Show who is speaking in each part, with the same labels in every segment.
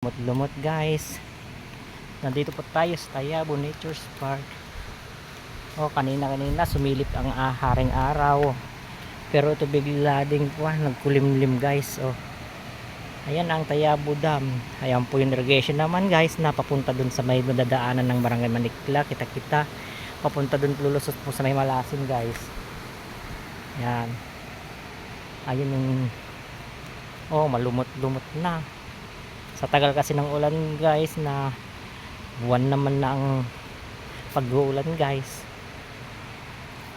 Speaker 1: Lumot-lumot guys. Nandito po tayo sa Tayabo Nature's Park. Kanina sumilip ang haring araw. Pero ito bigla ding nagkulimlim guys. Ayan ang Tayabo Dam. Ayan po yung irrigation naman guys, napapunta dun sa may dadaanan ng Barangay Manikla. Kita-kita. Papunta dun, lulusot po sa may Malasin guys. Ayan. Ayun yung malumot-lumot na. Sa tagal kasi ng ulan guys, na buwan naman na ang pag-uulan guys.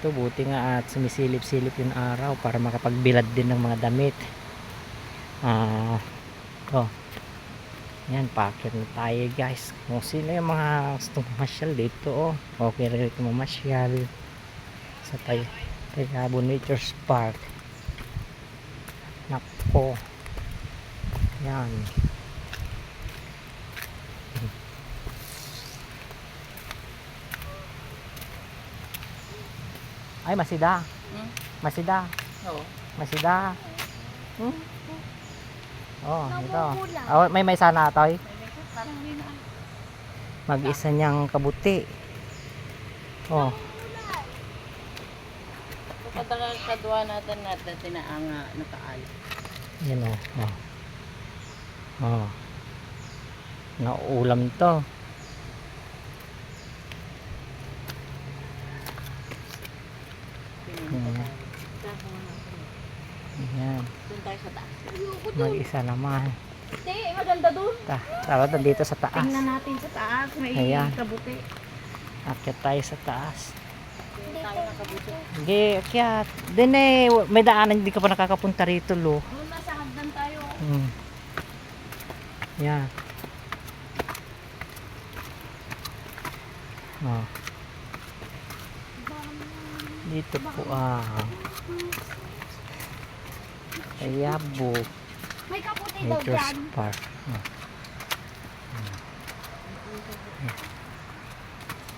Speaker 1: Ito buti nga at sumisilip-silip yung araw para makapagbilad din ng mga damit. Yan, paakit na tayo guys. Kung sino yung mga gustong mamasyal dito, okay rin ito mamasyal sa Tayabo Nature's Park. Nako, yan. Ay, masida. Masida.
Speaker 2: Oo.
Speaker 1: Masida. Ito. May sana atoy. Mag-isa niyang kabuti.
Speaker 2: Kapag kadwa natin tinaanga nakaal.
Speaker 1: Yan nauulam to. Ayan.
Speaker 2: Doon tayo sa taas.
Speaker 1: Mag-isa naman.
Speaker 2: Hindi, maganda doon.
Speaker 1: Tawag dito sa taas.
Speaker 2: Tingnan natin sa taas. May kabuti.
Speaker 1: Akyat tayo sa taas.
Speaker 2: Tingnan tayo ng kabuti.
Speaker 1: Sige, akyat. May daanan, hindi ka pa nakakapunta rito, lo.
Speaker 2: Doon nasa hagdan tayo.
Speaker 1: Yan. Dito po Tayabo
Speaker 2: May kabuti daw
Speaker 1: Nature's
Speaker 2: dyan.
Speaker 1: Park.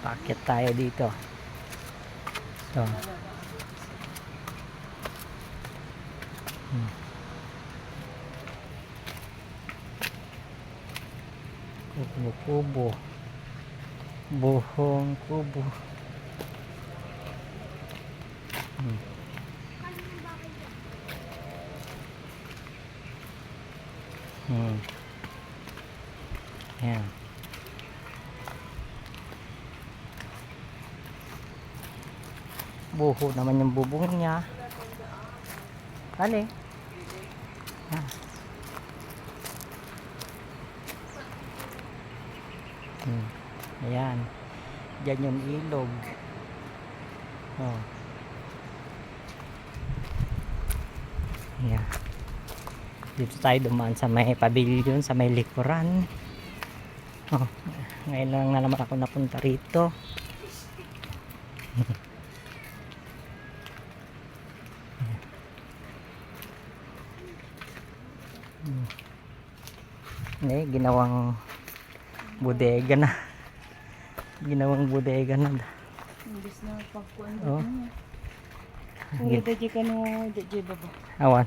Speaker 1: Paakit tayo dito. Ito. Kubo-kubo. Buhong kubo. Ayan. Buho naman yung bubong niya. Ayan. Ayan. Diyan yung ilog. Ayan. Dito tayo dumaan sa may pavilion, sa may likuran. Ngayon lang na naman ako napunta rito. Ginawang bodega na. Ginawang bodega na.
Speaker 2: Imbis na pagkuhan
Speaker 1: Oh.
Speaker 2: Kung dadya ka no, dadya baba.
Speaker 1: Awan.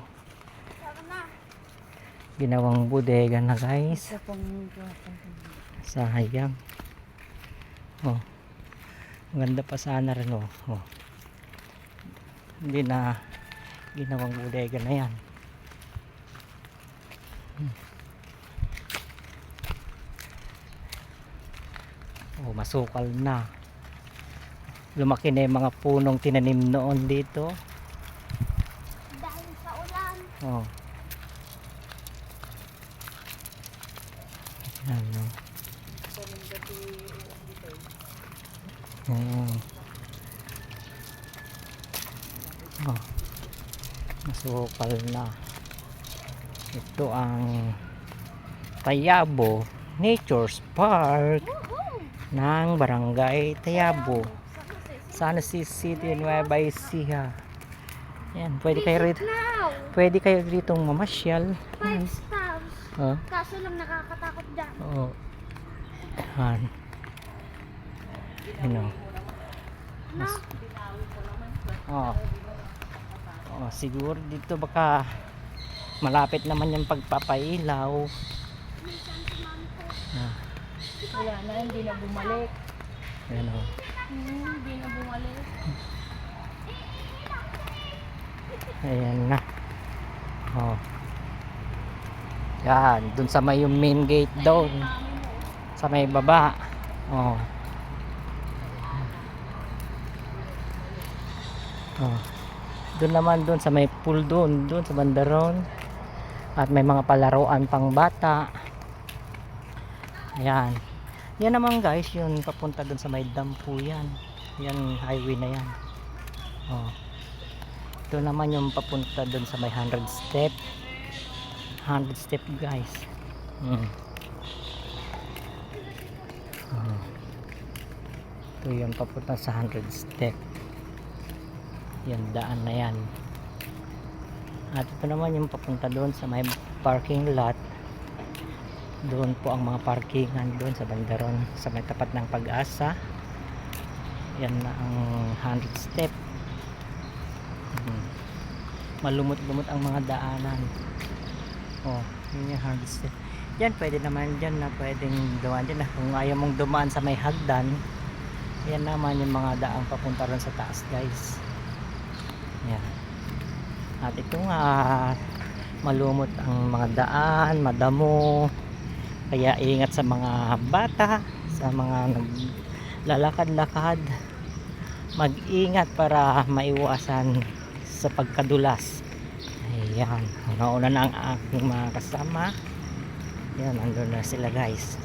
Speaker 1: Ginawang bodega na guys. Sayang. Maganda pa sana rin Hindi na ginawang bodega na yan. Masukal na. Lumaki na yung mga punong tinanim noon dito.
Speaker 2: Dahil sa ulan.
Speaker 1: Masukal na. Ito ang Tayabo Nature's Park ng Barangay Tayabo, San Jose City, Nueva Ecija. Yan, pwede kayo rito mamasyal.
Speaker 2: 5 stars. Kaso lang nakakatakot dyan. Siguro dito baka malapit naman yung pagpapailaw. Minsan si mama
Speaker 1: Ah,
Speaker 2: Wala na, hindi na bumalik.
Speaker 1: ayan o.
Speaker 2: Hindi na bumalik.
Speaker 1: Ayan na. Oh. Yan, dun sa may yung main gate doon. Sa may baba. Oh. Oh. Doon naman doon sa may pool doon sa bandaron. At may mga palaruan pang bata. Ayan. Yan naman guys, yun papunta doon sa may dam po yan. Yan, highway na yan. Oh. Ito naman yung papunta doon sa may 100 step. 100 step guys. Ito yung papunta sa 100 step. Yan, daan na yan. At ito naman yung papunta doon sa may parking lot. Doon po ang mga parkingan doon sa bandaron, sa may tapat ng Pag-asa. Yan na ang 100 step. Malumot-lumot ang mga daanan. Oh, yun yung 100 step. Yan, pwede naman dyan na pwedeng dumaan dyan. Kung ayaw mong dumaan sa may hagdan, yan naman yung mga daang papunta ron sa taas guys. Yan. At ito nga, malumot ang mga daan, madamo. Kaya ingat sa mga bata, sa mga naglalakad-lakad. Mag-ingat para maiwasan sa pagkadulas. Ayan, nauna na ang aking mga kasama. Yan, andun na sila guys.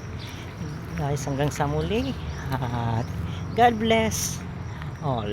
Speaker 1: Guys, hanggang sa muli. At God bless all.